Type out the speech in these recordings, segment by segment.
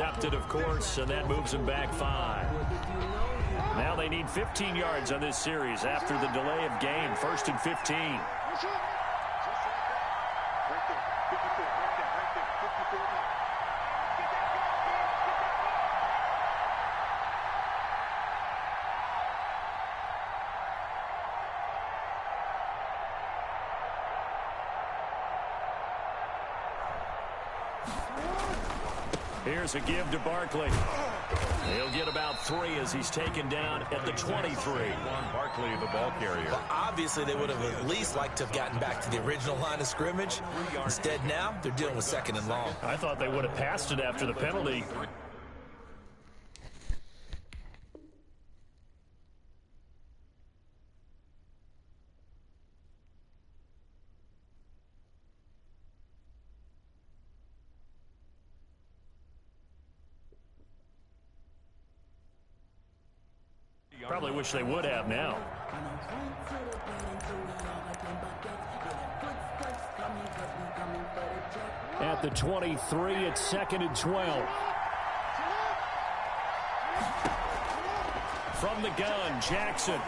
intercepted, of course, and that moves them back 5. Now they need 15 yards on this series after the delay of game. 1st and 15. Here's a give to Barkley. He'll get about 3 as he's taken down at the 23. Barkley, the ball carrier. Well, obviously, they would have at least liked to have gotten back to the original line of scrimmage. Instead, now they're dealing with 2nd and long. I thought they would have passed it after the penalty. Probably wish they would have now. At the 23, it's 2nd and 12. From the gun, Jackson.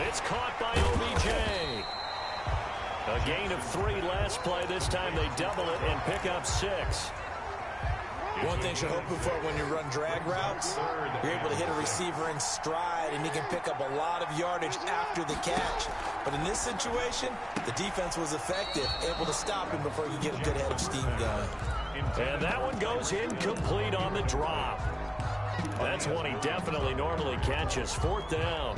It's caught by OBJ. A gain of 3 last play. This time they double it and pick up 6. One thing you're hoping for when you run drag routes, you're able to hit a receiver in stride, and he can pick up a lot of yardage after the catch. But in this situation, the defense was effective, able to stop him before you get a good head of steam going. And that one goes incomplete on the drop. That's one he definitely normally catches. 4th down.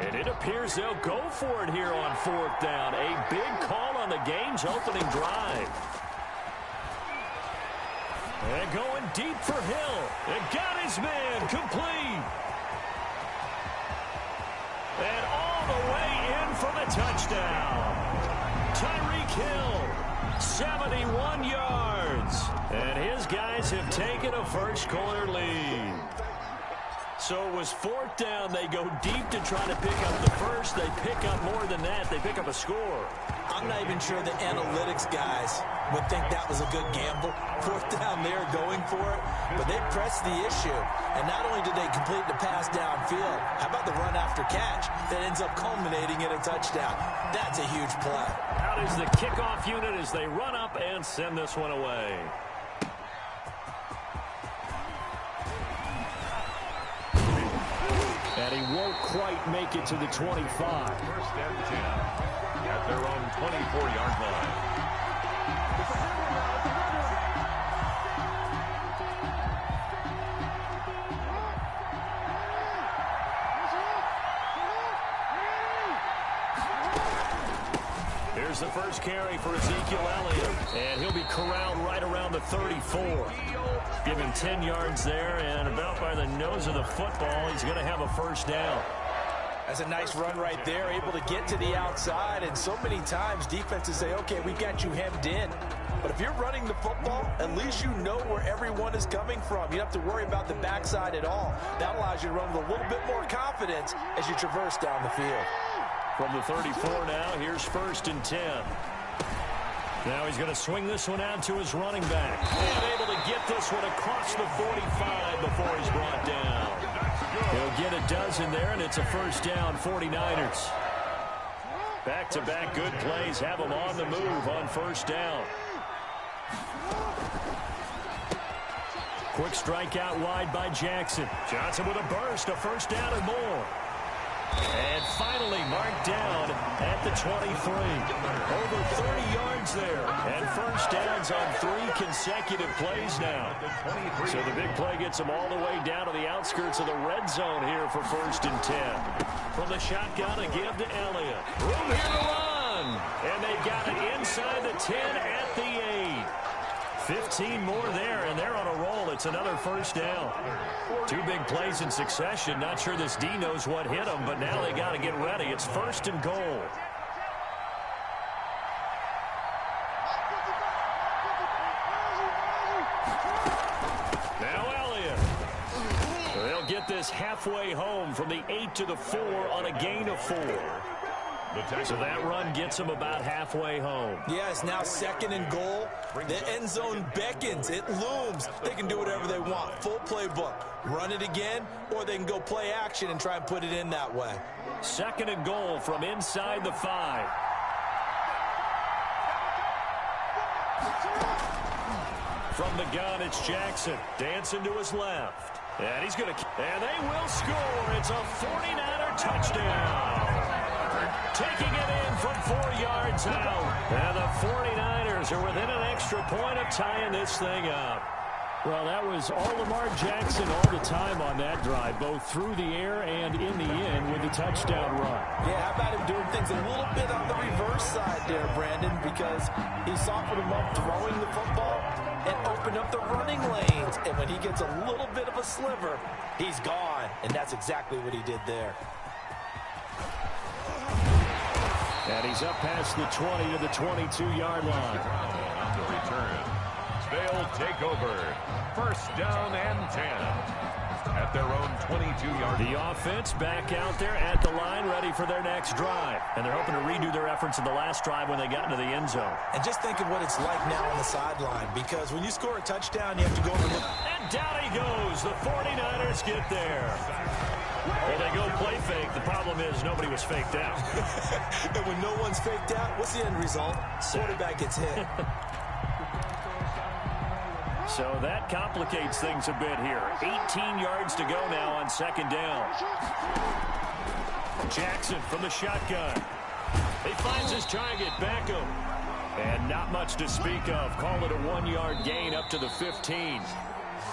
And it appears they'll go for it here on 4th down. A big call on the game's opening drive. And going deep for Hill. And got his man complete. And all the way in for the touchdown. Tyreek Hill, 71 yards. And his guys have taken a first-quarter lead. So it was 4th down. They go deep to try to pick up the first. They pick up more than that. They pick up a score. I'm not even sure the analytics guys would think that was a good gamble. 4th down there going for it. But they pressed the issue. And not only did they complete the pass downfield, how about the run after catch that ends up culminating in a touchdown? That's a huge play. Out is the kickoff unit as they run up and send this one away. And he won't quite make it to the 25. 1st and 10 at their own 24-yard line. Here's the first carry for Ezekiel Elliott, and he'll be corralled right around the 34. Give him 10 yards there, and about by the nose of the football, he's going to have a first down. That's a nice run right there, able to get to the outside, and so many times defenses say, okay, we've got you hemmed in. But if you're running the football, at least you know where everyone is coming from. You don't have to worry about the backside at all. That allows you to run with a little bit more confidence as you traverse down the field. From the 34 now, here's 1st and 10. Now he's going to swing this one out to his running back. And able to get this one across the 45 before he's brought down. He'll get a dozen there, and it's a first down, 49ers. Back-to-back good plays have them on the move on 1st down. Quick strike out wide by Jackson. Johnson with a burst, a first down and more. And finally marked down at the 23. Over 30 yards there. And first downs on 3 consecutive plays now. So the big play gets them all the way down to the outskirts of the red zone here for 1st and 10. From the shotgun, a give to Elliott. Room here to run. And they got it inside the 10 at the 8. 15 more there, and they're on a roll. It's another first down. 2 big plays in succession. Not sure this D knows what hit them, but now they got to get ready. It's 1st and goal. Now Elliott. They'll get this halfway home from the 8 to the 4 on a gain of 4. So that run gets them about halfway home. Yeah, it's now 2nd and goal. The end zone beckons. It looms. They can do whatever they want. Full playbook. Run it again, or they can go play action and try and put it in that way. 2nd and goal from inside the 5. From the gun, it's Jackson. Dancing to his left. And he's going to... And they will score. It's a 49er touchdown. Taking it in from 4 yards out. And the 49ers are within an extra point of tying this thing up. Well, that was all Lamar Jackson all the time on that drive, both through the air and in the end with the touchdown run. Yeah, how about him doing things a little bit on the reverse side there, Brandon, because he softened him up throwing the football and opened up the running lanes. And when he gets a little bit of a sliver, he's gone. And that's exactly what he did there. And he's up past the 20 to the 22-yard line. On the return. They'll take over. 1st down and 10. At their own 22-yard line. The offense back out there at the line, ready for their next drive. And they're hoping to redo their efforts in the last drive when they got into the end zone. And just think of what it's like now on the sideline, because when you score a touchdown, you have to go over and look. And down he goes. The 49ers get there. Well, they go play fake. The problem is nobody was faked out. And when no one's faked out, what's the end result? Quarterback gets hit. So that complicates things a bit here. 18 yards to go now on 2nd down. Jackson from the shotgun. He finds his target, Beckham. And not much to speak of. Call it a 1-yard gain up to the 15.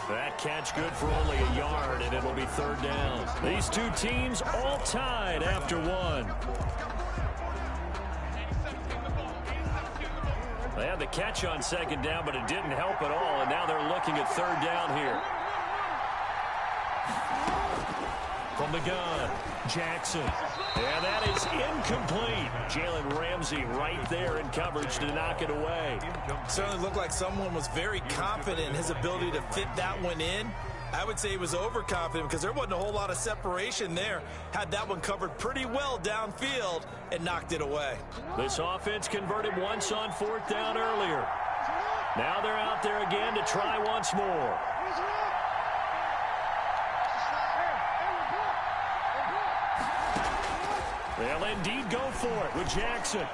That catch good for only a yard, and it'll be 3rd down. These two teams all tied after 1. They had the catch on 2nd down, but it didn't help at all, and now they're looking at 3rd down here. From the gun, Jackson. And that is incomplete. Jalen Ramsey right there in coverage to knock it away. Certainly looked like someone was very confident in his ability to fit that one in. I would say he was overconfident because there wasn't a whole lot of separation there. Had that one covered pretty well downfield and knocked it away. This offense converted once on 4th down earlier. Now they're out there again to try once more. They'll indeed go for it with Jackson.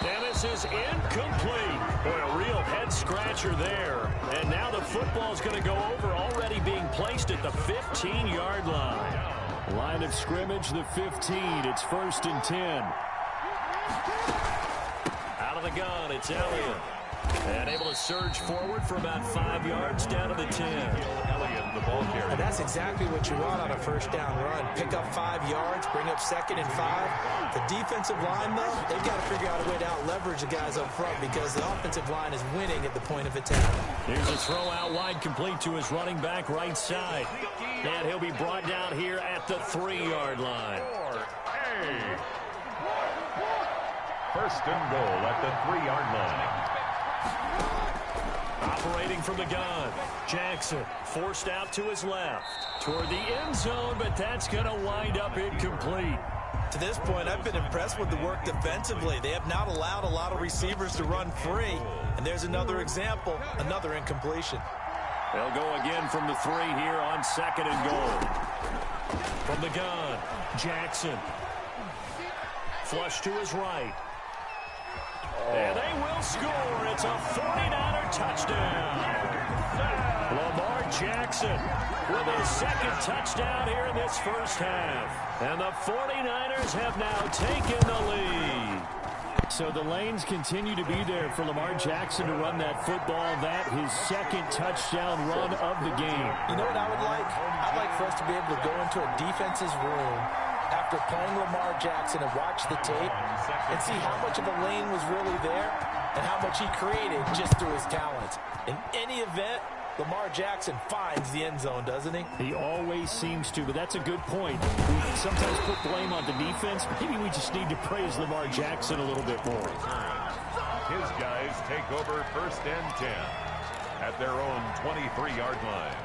And this is incomplete. Boy, a real head-scratcher there. And now the football's going to go over, already being placed at the 15-yard line. Line of scrimmage, the 15. It's 1st and 10. Out of the gun, it's Elliott. And able to surge forward for about 5 yards down to the 10. Elliott, the ball carrier. And that's exactly what you want on a 1st down run. Pick up 5 yards, bring up 2nd and 5. The defensive line, though, they've got to figure out a way to out-leverage the guys up front because the offensive line is winning at the point of attack. Here's a throw out wide, complete to his running back right side. And he'll be brought down here at the 3-yard line. 1st and goal at the 3-yard line. Operating from the gun, Jackson forced out to his left toward the end zone, but that's going to wind up incomplete. To this point, I've been impressed with the work defensively. They have not allowed a lot of receivers to run free. And there's another example, another incompletion. They'll go again from the 3 here on 2nd and goal. From the gun, Jackson. Flush to his right. And they will score. It's a 49er touchdown. Lamar Jackson with his 2nd touchdown here in this 1st half. And the 49ers have now taken the lead. So the lanes continue to be there for Lamar Jackson to run that football. That his 2nd touchdown run of the game. You know what I would like? I'd like for us to be able to go into a defense's room after playing Lamar Jackson and watch the tape and see how much of a lane was really there and how much he created just through his talents. In any event, Lamar Jackson finds the end zone, doesn't he? He always seems to, but that's a good point. We sometimes put blame on the defense. Maybe we just need to praise Lamar Jackson a little bit more. His guys take over 1st and 10 at their own 23-yard line.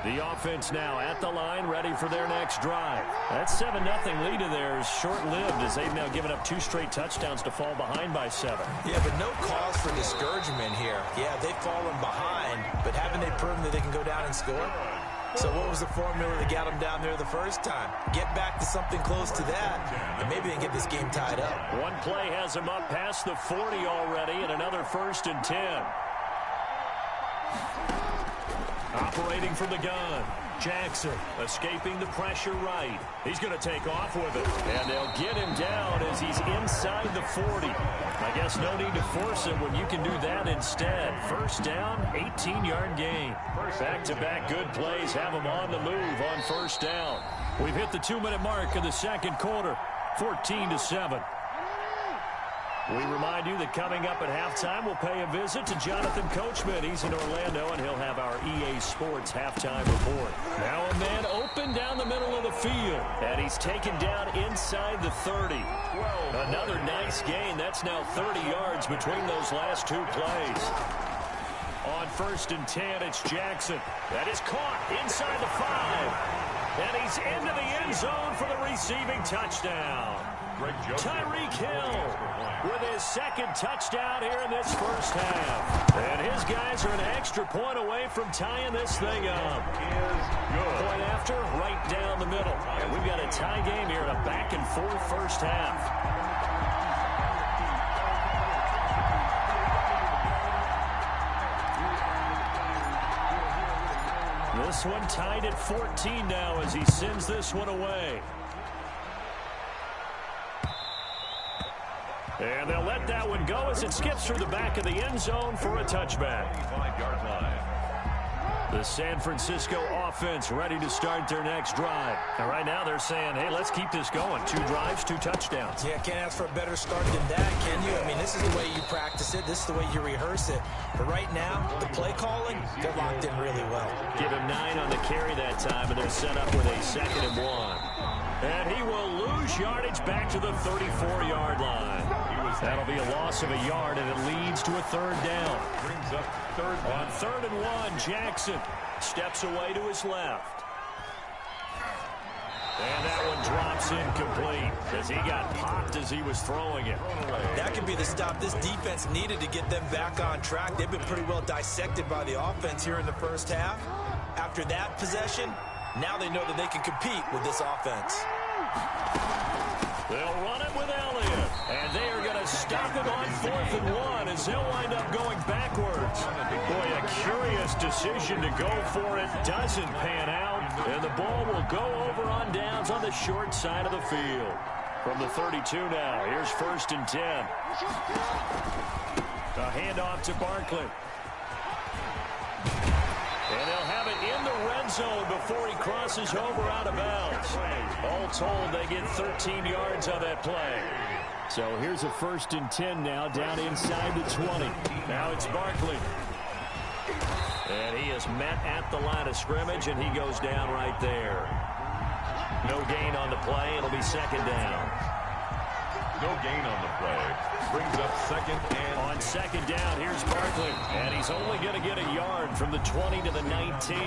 The offense now at the line, ready for their next drive. That 7-0 lead of theirs short-lived as they've now given up 2 straight touchdowns to fall behind by 7. Yeah, but no cause for discouragement here. Yeah, they've fallen behind, but haven't they proven that they can go down and score? So what was the formula that got them down there the first time? Get back to something close to that, and maybe they can get this game tied up. One play has them up past the 40 already, and another 1st and 10. Operating from the gun, Jackson escaping the pressure right. He's going to take off with it, and they'll get him down as he's inside the 40. I guess no need to force it when you can do that instead. First down, 18-yard gain. Back-to-back good plays have him on the move on first down. We've hit the 2-minute mark in the second quarter, 14-7. We remind you that coming up at halftime, we'll pay a visit to Jonathan Coachman. He's in Orlando, and he'll have our EA Sports halftime report. Now a man open down the middle of the field, and he's taken down inside the 30. Another nice gain. That's now 30 yards between those last 2 plays. On 1st and 10, it's Jackson. That is caught inside the 5. And he's into the end zone for the receiving touchdown. Tyreek Hill with his 2nd touchdown here in this first half. And his guys are an extra point away from tying this thing up. Point after, right down the middle. And we've got a tie game here in a back-and-forth first half. This one tied at 14 now as he sends this one away. And they'll let that one go as it skips through the back of the end zone for a touchback. The San Francisco offense ready to start their next drive. And right now they're saying, hey, let's keep this going. 2 drives, 2 touchdowns. Yeah, can't ask for a better start than that, can you? I mean, this is the way you practice it. This is the way you rehearse it. But right now, the play calling, they're locked in really well. Give him 9 on the carry that time, and they're set up with a 2nd and 1. And he will lose yardage back to the 34-yard line. That'll be a loss of a yard, and it leads to a 3rd down. Brings up 3rd down. On 3rd and 1, Jackson steps away to his left. And that one drops incomplete as he got popped as he was throwing it. That could be the stop this defense needed to get them back on track. They've been pretty well dissected by the offense here in the first half. After that possession, now they know that they can compete with this offense. They'll run it with Elliott, and they are going to stop him on 4th and 1 as he'll wind up going backwards. Boy, a curious decision to go for it. Doesn't pan out, and the ball will go over on downs on the short side of the field. From the 32 now, here's 1st and 10. A handoff to Barkley. And they'll have it in the red zone before he crosses over out of bounds. All told, they get 13 yards on that play. So here's a 1st and 10 now, down inside the 20. Now it's Barkley. And he is met at the line of scrimmage, and he goes down right there. No gain on the play. It'll be 2nd down. No gain on the play. Brings up 2nd and... On 2nd down, here's Barkley. And he's only going to get a yard from the 20 to the 19.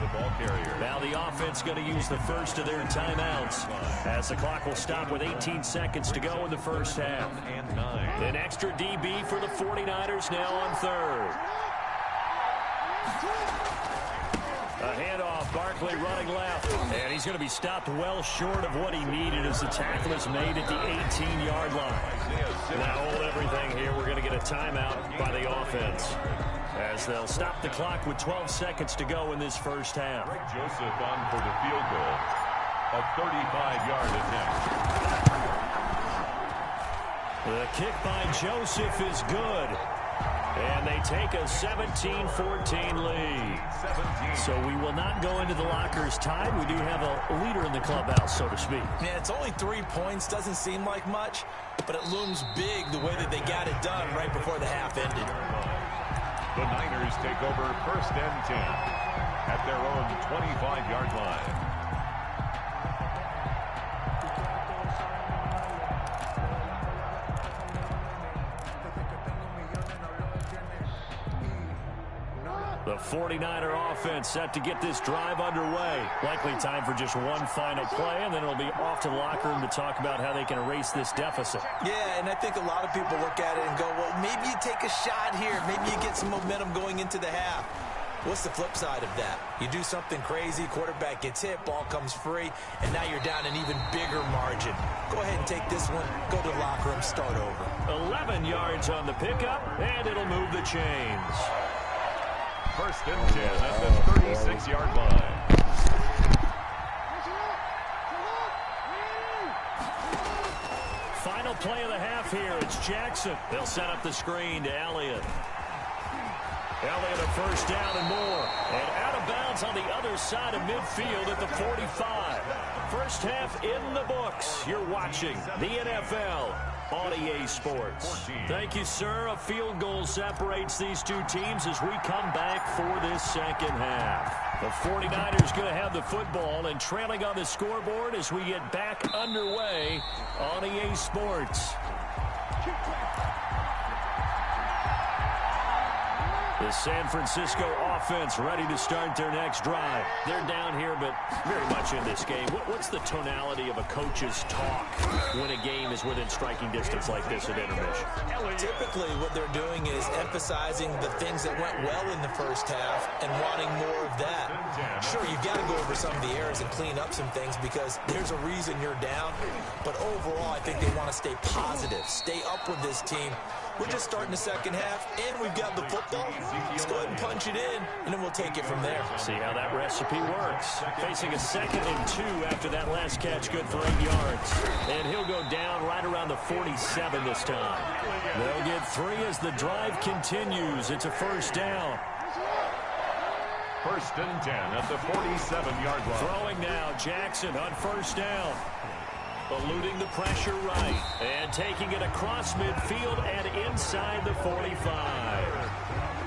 The ball carrier. Now the offense going to use the first of their timeouts as the clock will stop with 18 seconds to go in the first half. And 9. An extra DB for the 49ers now on 3rd. A handoff, Barkley running left, and he's going to be stopped well short of what he needed as the tackle is made at the 18-yard line. Now hold everything here. We're going to get a timeout by the offense as they'll stop the clock with 12 seconds to go in this first half. Joseph on for the field goal. A 35-yard attempt. The kick by Joseph is good. And they take a 17-14 lead. So we will not go into the lockers tied. We do have a leader in the clubhouse, so to speak. Yeah, it's only 3 points. Doesn't seem like much, but it looms big the way that they got it done right before the half ended. The Niners take over 1st and 10 at their own 25-yard line. The 49er offense set to get this drive underway. Likely time for just one final play, and then it'll be off to the locker room to talk about how they can erase this deficit. Yeah, and I think a lot of people look at it and go, well, maybe you take a shot here. Maybe you get some momentum going into the half. What's the flip side of that? You do something crazy, quarterback gets hit, ball comes free, and now you're down an even bigger margin. Go ahead and take this one, go to the locker room, start over. 11 yards on the pickup, and it'll move the chains. First and 10 at the 36-yard line. Final play of the half here. It's Jackson. They'll set up the screen to Elliott. Elliott a first down and more. And out of bounds on the other side of midfield at the 45. First half in the books. You're watching the NFL on EA Sports. Thank you, sir. A field goal separates these two teams as we come back for this second half. The 49ers going to have the football and trailing on the scoreboard as we get back underway on EA Sports. The San Francisco offense ready to start their next drive. They're down here, but very much in this game. What's the tonality of a coach's talk when a game is within striking distance like this at intermission? Typically, what they're doing is emphasizing the things that went well in the first half and wanting more of that. Sure, you've got to go over some of the errors and clean up some things because there's a reason you're down. But overall, I think they want to stay positive, stay up with this team. We're just starting the second half, and we've got the football. Let's go ahead and punch it in, and then we'll take it from there. See how that recipe works. Facing a 2nd and 2 after that last catch, good for 8 yards. And he'll go down right around the 47 this time. They'll get 3 as the drive continues. It's a first down. First and 10 at the 47-yard line. Throwing now, Jackson on first down. Eluding the pressure right. And taking it across midfield and inside the 45.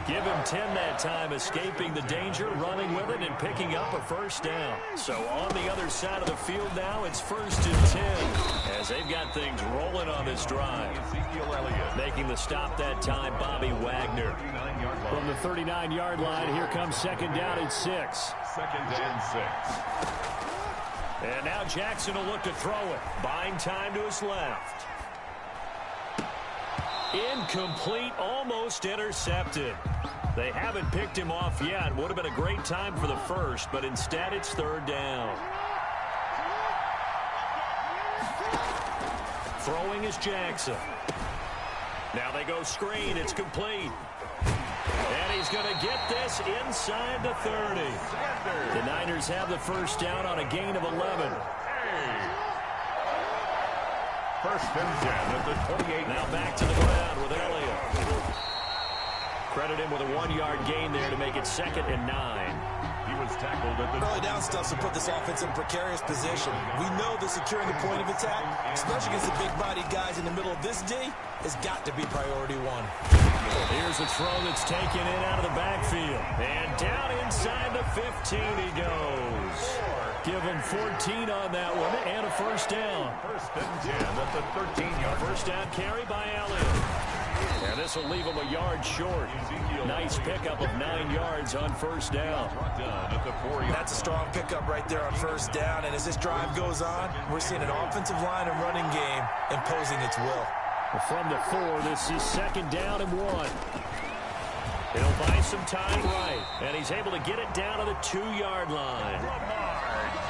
Give him 10 that time, escaping the danger, running with it, and picking up a first down. So on the other side of the field now, it's first and 10 as they've got things rolling on this drive. Making the stop that time, Bobby Wagner. From the 39-yard line, here comes second down and 6. Second and 6. And now Jackson will look to throw it. Buying time to his left. Incomplete, almost intercepted. They haven't picked him off yet. Would have been a great time for the first, but instead it's third down. Throwing is Jackson. Now they go screen. It's complete. And he's going to get this inside the 30. The Niners have the first down on a gain of 11. First and 10 at the 28. Now back to the ground with Elliott. Credit him with a 1-yard gain there to make it 2nd and 9. He was tackled at the early down stuff to put this offense in a precarious position. We know that securing the point of attack, especially against the big-bodied guys in the middle of this D, has got to be priority 1. Here's a throw that's taken in out of the backfield. And down inside the 15 he goes. Give him 14 on that one and a first down. First and 10 at the 13-yard. First down carry by Elliott. And this will leave him a yard short. Nice pickup of 9 yards on first down. That's a strong pickup right there on first down. And as this drive goes on, we're seeing an offensive line and running game imposing its will. From the 4, this is second down and 1. He'll buy some time right. And he's able to get it down to the 2-yard line.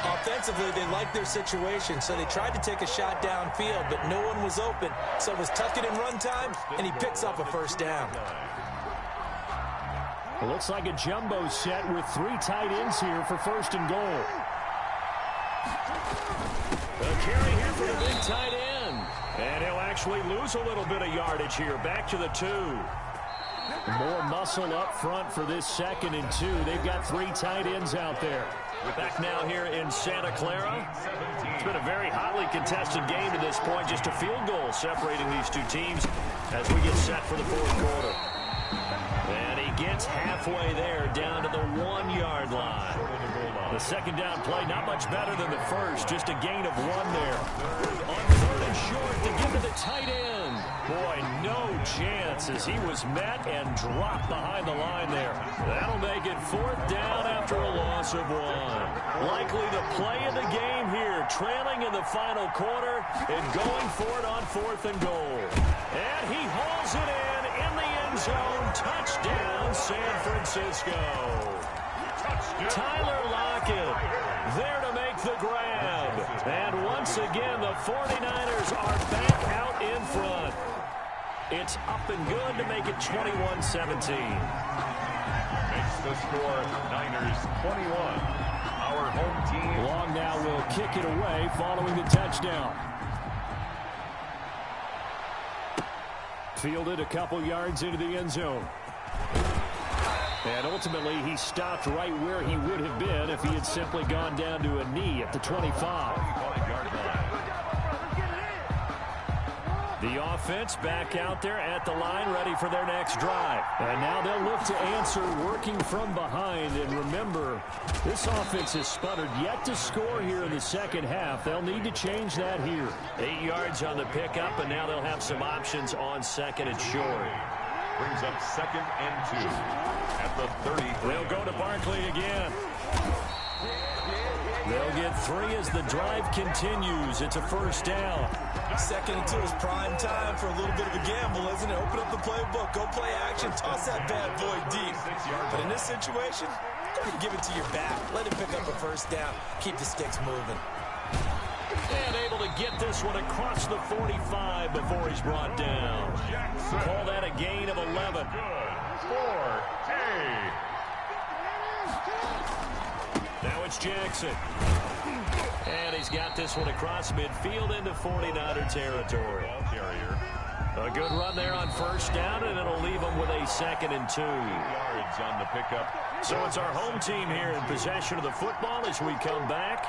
Offensively, they liked their situation, so they tried to take a shot downfield, but no one was open. So it was tuck it in run time, and he picks up a first down. It looks like a jumbo set with 3 tight ends here for first and goal. A carry here for the big tight end. And he'll actually lose a little bit of yardage here. Back to the 2. More muscle up front for this 2nd and 2. They've got 3 tight ends out there. We're back now here in Santa Clara. It's been a very hotly contested game to this point. Just a field goal separating these two teams as we get set for the 4th quarter. And he gets halfway there down to the 1-yard line. The second down play not much better than the first. Just a gain of 1 there. On 3rd and short to give to the tight end. Boy, no chance as he was met and dropped behind the line there. That'll make it 4th down after a loss of 1. Likely the play of the game here, trailing in the final quarter and going for it on 4th and goal. And he hauls it in the end zone. Touchdown, San Francisco. Tyler Lockett there to make the grab. And once again, the 49ers are back out in front. It's up and good to make it 21-17. Makes the score Niners 21. Our home team. Long now will kick it away following the touchdown. Fielded a couple yards into the end zone. And ultimately, he stopped right where he would have been if he had simply gone down to a knee at the 25. The offense back out there at the line, ready for their next drive. And now they'll look to answer working from behind. And remember, this offense has sputtered yet to score here in the second half. They'll need to change that here. 8 yards on the pickup, and now they'll have some options on 2nd and short. Brings up 2nd and 2 at the 30. They'll go to Barkley again. They'll get 3 as the drive continues. It's a 1st down. 2nd and 2 is prime time for a little bit of a gamble, isn't it? Open up the playbook, go play action, toss that bad boy deep. But in this situation, go ahead and give it to your back. Let him pick up a 1st down. Keep the sticks moving. And able to get this one across the 45 before he's brought down. Call that a gain of 11. Now it's Jackson. And he's got this one across midfield into 49er territory. A good run there on 1st down, and it'll leave him with a 2nd and 2. Yards on the pickup. So it's our home team here in possession of the football as we come back.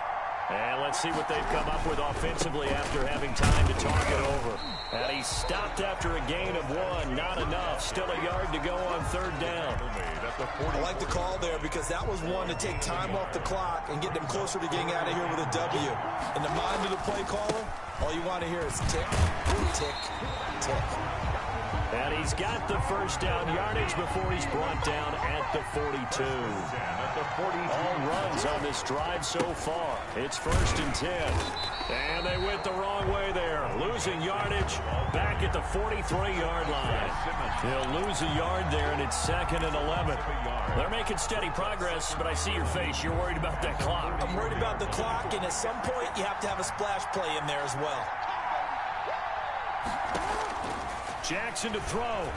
And let's see what they've come up with offensively after having time to talk it over. And he stopped after a gain of 1. Not enough. Still a yard to go on 3rd down. I like the call there because that was one to take time off the clock and get them closer to getting out of here with a W. In the mind of the play caller, all you want to hear is tick, tick, tick. And he's got the 1st down yardage before he's brought down at the 42. All runs on this drive so far. It's 1st and 10. And they went the wrong way there. Losing yardage back at the 43-yard line. They'll lose a yard there, and it's 2nd and 11. They're making steady progress, but I see your face. You're worried about that clock. I'm worried about the clock, and at some point you have to have a splash play in there as well. Jackson to throw.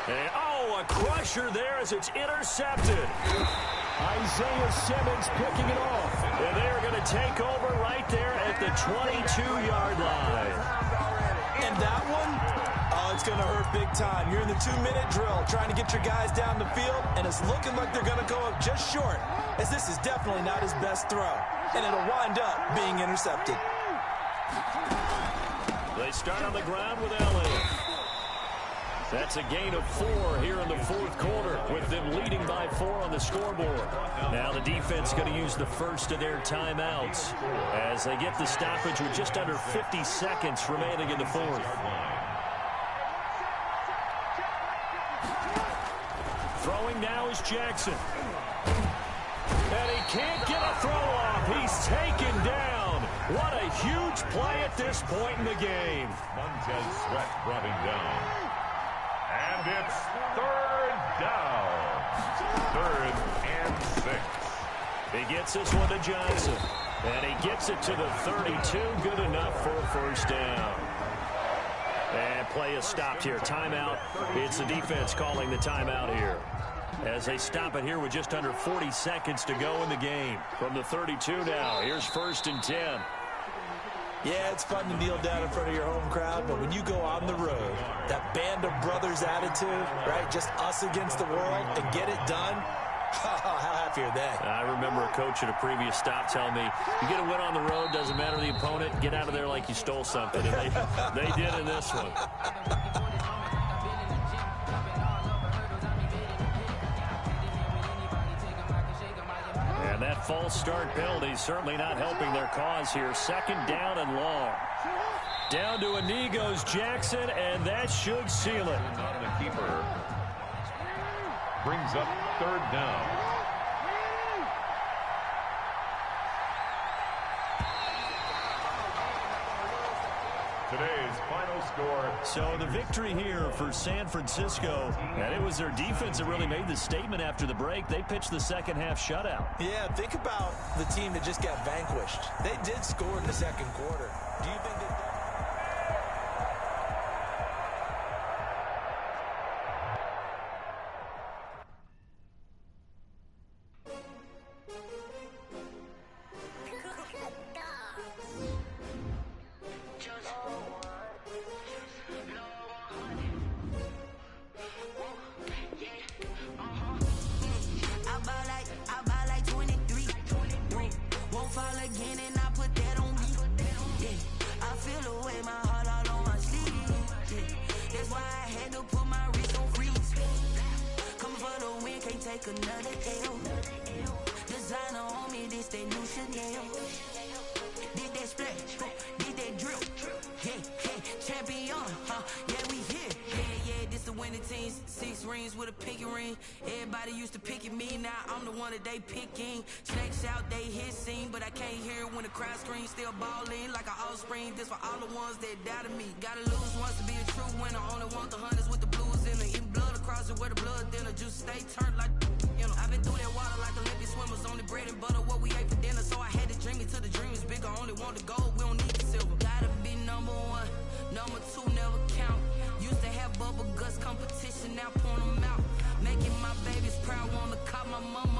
And, a crusher there as it's intercepted. Isaiah Simmons picking it off. And they're going to take over right there at the 22-yard line. And that one, it's going to hurt big time. You're in the 2-minute drill trying to get your guys down the field, and it's looking like they're going to go up just short, as this is definitely not his best throw. And it'll wind up being intercepted. They start on the ground with Elliott. That's a gain of 4 here in the 4th quarter, with them leading by 4 on the scoreboard. Now the defense going to use the first of their timeouts as they get the stoppage with just under 50 seconds remaining in the 4th. Throwing now is Jackson. And he can't get a throw off. He's taken down. What a huge play at this point in the game. Montez Sweat brought him down. And it's 3rd down. 3rd and 6. He gets this one to Johnson. And he gets it to the 32. Good enough for a 1st down. And play is stopped here. Timeout. It's the defense calling the timeout here, as they stop it here with just under 40 seconds to go in the game. From the 32 now, here's 1st and 10. Yeah, it's fun to kneel down in front of your home crowd, but when you go on the road, that band of brothers attitude, right, just us against the world, and get it done, how happy are they? I remember a coach at a previous stop telling me, you get a win on the road, doesn't matter the opponent, get out of there like you stole something. And they did in this one. And that false start penalty certainly not helping their cause here. 2nd down and long. Down to a knee goes Jackson, and that should seal it. Not a keeper. Brings up third down. Today's final score. So the victory here for San Francisco, and it was their defense that really made the statement after the break. They pitched the second half shutout. Yeah, think about the team that just got vanquished. They did score in the second quarter. Do you think that... Another L. Designer on me, this they new Chanel. Did that splash, did that drip. Yeah, champion, yeah, we here. Yeah, this the winning team. 6 rings with a pinky ring. Everybody used to pick at me, now I'm the one that they picking. Snakes out, they hit scene, but I can't hear it when the crowd screams. Still balling like an offspring. This for all the ones that doubted me. Gotta lose once to be a true winner. Only want the hunters with the blues in it. Eating blood across it where the blood thinner. Juice stay turned like, you know. I've been through that water like Olympic swimmers. Only bread and butter, what we ate for dinner. So I had to dream it till the dream is bigger. Only want the gold, we don't need the silver. Gotta be number 1, number 2 never count. Used to have bubble guts competition, now point them out. Making my babies proud, wanna cop my mama